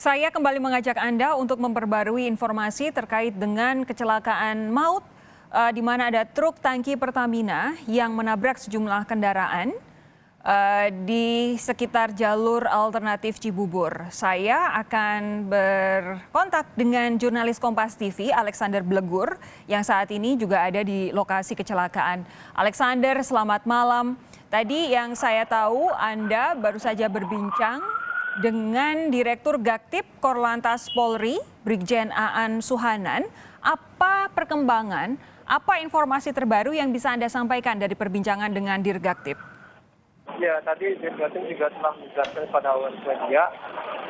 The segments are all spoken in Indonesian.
Saya kembali mengajak Anda untuk memperbarui informasi terkait dengan kecelakaan maut di mana ada truk tangki Pertamina yang menabrak sejumlah kendaraan di sekitar jalur alternatif Cibubur. Saya akan berkontak dengan jurnalis Kompas TV Alexander Blegur yang saat ini juga ada di lokasi kecelakaan. Alexander, selamat malam. Tadi yang saya tahu Anda baru saja berbincang dengan Direktur Gaktip Korlantas Polri, Brigjen Aan Suhanan. Apa perkembangan, apa informasi terbaru yang bisa Anda sampaikan dari perbincangan dengan Dirgaktip? Ya, tadi Dirgaktip juga telah menjelaskan pada awal media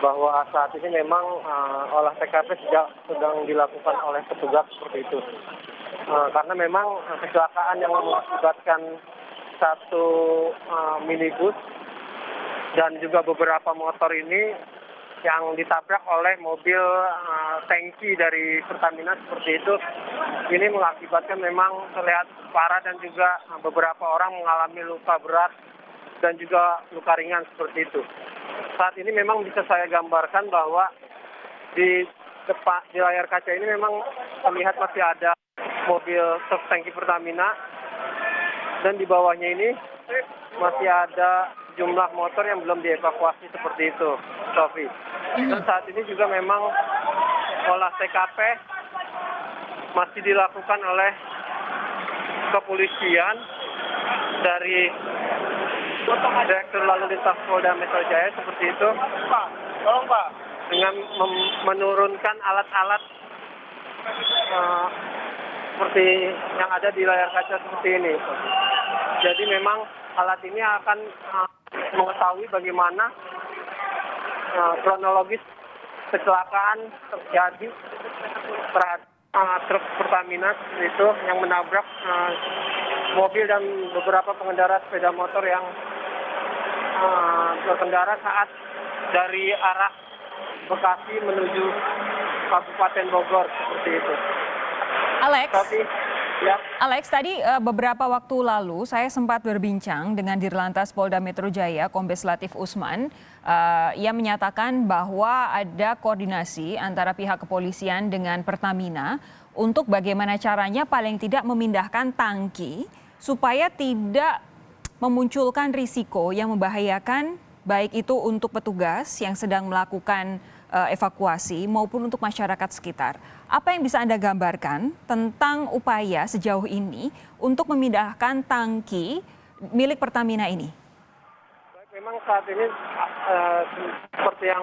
bahwa saat ini memang olah TKP sedang dilakukan oleh petugas seperti itu. Karena memang kecelakaan yang mengakibatkan satu minibus dan juga beberapa motor ini yang ditabrak oleh mobil tangki dari Pertamina seperti itu, ini mengakibatkan memang terlihat parah dan juga beberapa orang mengalami luka berat dan juga luka ringan seperti itu. Saat ini memang bisa saya gambarkan bahwa di layar kaca ini memang terlihat masih ada mobil truk tangki Pertamina dan di bawahnya ini masih ada jumlah motor yang belum dievakuasi seperti itu, Sofi. Dan saat ini juga memang olah TKP masih dilakukan oleh kepolisian dari Direktur Lalu Lintas Polda Metro Jaya seperti itu. Pak, tolong Pak. Dengan menurunkan alat-alat seperti yang ada di layar kaca seperti ini. Jadi memang alat ini akan mengetahui bagaimana kronologis kecelakaan terjadi terhadap truk Pertamina itu yang menabrak mobil dan beberapa pengendara sepeda motor yang berkendara saat dari arah Bekasi menuju Kabupaten Bogor seperti itu. Alex. Tapi, ya. Alex, tadi beberapa waktu lalu saya sempat berbincang dengan Dirlantas Polda Metro Jaya, Kombes Latif Usman. Ia menyatakan bahwa ada koordinasi antara pihak kepolisian dengan Pertamina untuk bagaimana caranya paling tidak memindahkan tangki supaya tidak memunculkan risiko yang membahayakan baik itu untuk petugas yang sedang melakukan evakuasi maupun untuk masyarakat sekitar. Apa yang bisa Anda gambarkan tentang upaya sejauh ini untuk memindahkan tangki milik Pertamina ini? Memang saat ini seperti yang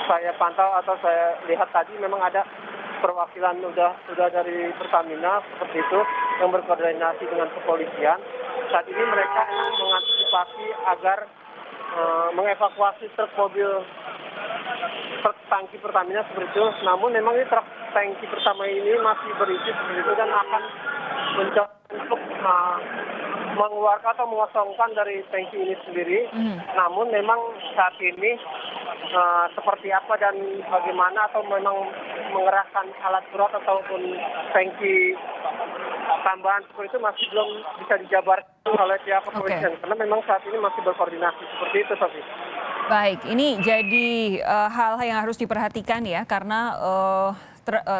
saya pantau atau saya lihat tadi memang ada perwakilan sudah dari Pertamina seperti itu yang berkoordinasi dengan kepolisian. Saat ini mereka mengantisipasi agar mengevakuasi truk tangki Pertamina seperti itu. Namun memang ini truk tangki pertama ini masih berisi seperti itu dan akan mencoba untuk mengeluarkan atau mengosongkan dari tangki ini sendiri. Namun memang saat ini seperti apa dan bagaimana atau memang mengerahkan alat berat ataupun tangki tambahan seperti itu masih belum bisa dijabarkan oleh pihak kepolisian. Karena memang saat ini masih berkoordinasi seperti itu, Sofi. Baik, ini jadi hal yang harus diperhatikan ya karena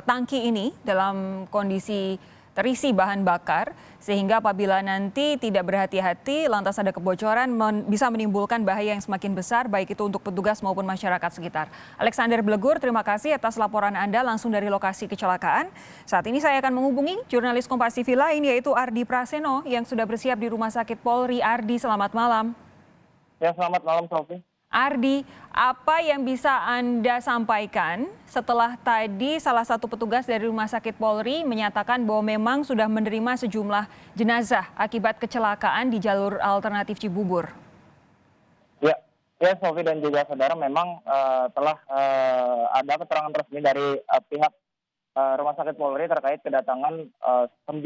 tangki ini dalam kondisi terisi bahan bakar sehingga apabila nanti tidak berhati-hati lantas ada kebocoran bisa menimbulkan bahaya yang semakin besar baik itu untuk petugas maupun masyarakat sekitar. Alexander Blegur, terima kasih atas laporan Anda langsung dari lokasi kecelakaan. Saat ini saya akan menghubungi jurnalis Kompas TV lain yaitu Ardi Praseno yang sudah bersiap di Rumah Sakit Polri. Ardi, selamat malam. Ya, selamat malam, Sofi. Ardi, apa yang bisa Anda sampaikan setelah tadi salah satu petugas dari Rumah Sakit Polri menyatakan bahwa memang sudah menerima sejumlah jenazah akibat kecelakaan di jalur alternatif Cibubur? Ya, Sofi dan juga saudara, memang telah ada keterangan resmi dari pihak Rumah Sakit Polri terkait kedatangan 9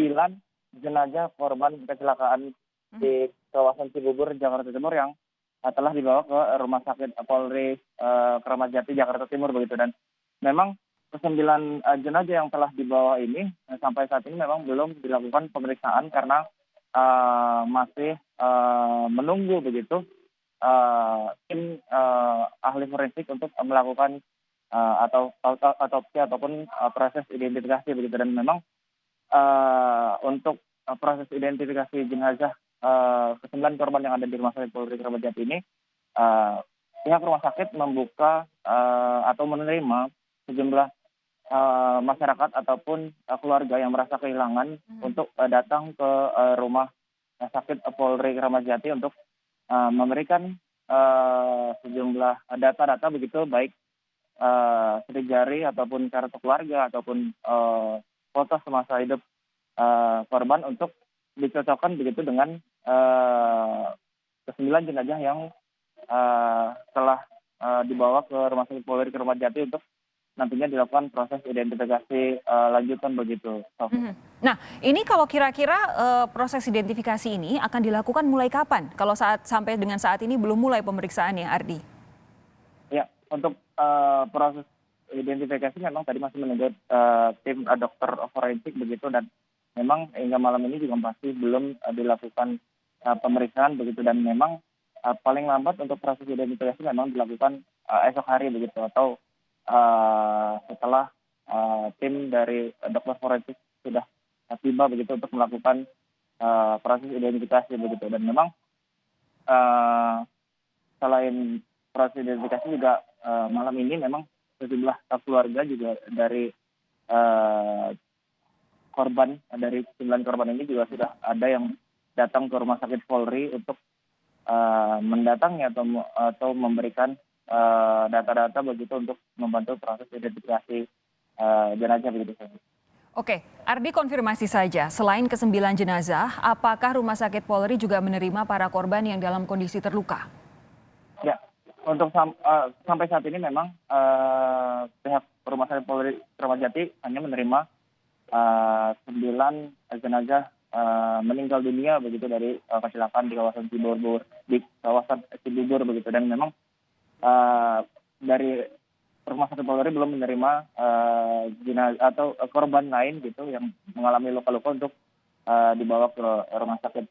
jenazah korban kecelakaan di kawasan Cibubur, Jakarta Timur yang telah dibawa ke Rumah Sakit Polri Kramat Jati, Jakarta Timur begitu. Dan memang 9 jenazah yang telah dibawa ini sampai saat ini memang belum dilakukan pemeriksaan karena masih menunggu begitu tim ahli forensik untuk melakukan atau otopsi ataupun proses identifikasi begitu. Dan memang untuk proses identifikasi jenazah ke-9 korban yang ada di Rumah Sakit Polri Kramat Jati ini, pihak rumah sakit membuka atau menerima sejumlah masyarakat ataupun keluarga yang merasa kehilangan untuk datang ke rumah sakit Polri Kramat Jati untuk memberikan sejumlah data-data begitu, baik sidik jari ataupun kartu keluarga ataupun foto semasa hidup korban untuk dicocokkan begitu dengan ke-9 jenazah yang telah dibawa ke Rumah Sakit Polri Kramat Jati untuk nantinya dilakukan proses identifikasi lanjutan begitu. Nah, ini kalau kira-kira proses identifikasi ini akan dilakukan mulai kapan? Kalau sampai dengan saat ini belum mulai pemeriksaannya, Ardi? Ya, untuk proses identifikasi memang tadi masih menunggu tim dokter forensik begitu, dan memang hingga malam ini juga masih belum dilakukan pemeriksaan begitu, dan memang paling lambat untuk proses identifikasi memang dilakukan esok hari begitu, atau setelah tim dari dokter forensik sudah tiba begitu untuk melakukan proses identifikasi begitu. Dan memang selain proses identifikasi juga malam ini memang sejumlah keluarga juga dari korban, dari 9 korban ini juga sudah ada yang datang ke Rumah Sakit Polri untuk mendatangi atau memberikan data-data begitu untuk membantu proses identifikasi jenazah begitu saja. Oke, Ardi, konfirmasi saja, selain ke-9 jenazah, apakah Rumah Sakit Polri juga menerima para korban yang dalam kondisi terluka? Ya, untuk sampai saat ini memang pihak Rumah Sakit Polri Kramat Jati hanya menerima 9 jenazah meninggal dunia begitu dari kecelakaan di kawasan Cibubur begitu. Dan memang dari Rumah Sakit Polri belum menerima jenazah atau korban lain gitu yang mengalami luka-luka untuk dibawa ke Rumah Sakit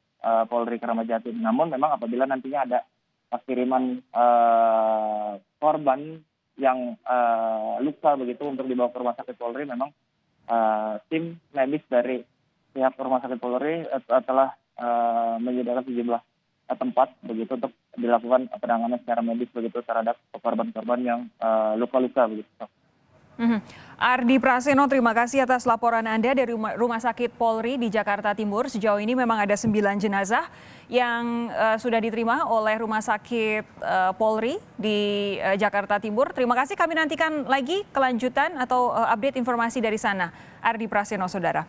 Polri Kramat Jati. Namun memang apabila nantinya ada kiriman korban yang luka begitu untuk dibawa ke Rumah Sakit Polri, memang tim medis dari pihak Rumah Sakit Polri telah menyediakan sejumlah tempat begitu untuk dilakukan penanganan secara medis begitu terhadap korban-korban yang luka-luka begitu. Ardi Praseno, terima kasih atas laporan Anda dari Rumah Sakit Polri di Jakarta Timur. Sejauh ini memang ada 9 jenazah yang sudah diterima oleh Rumah Sakit Polri di Jakarta Timur. Terima kasih, kami nantikan lagi kelanjutan atau update informasi dari sana. Ardi Praseno, saudara.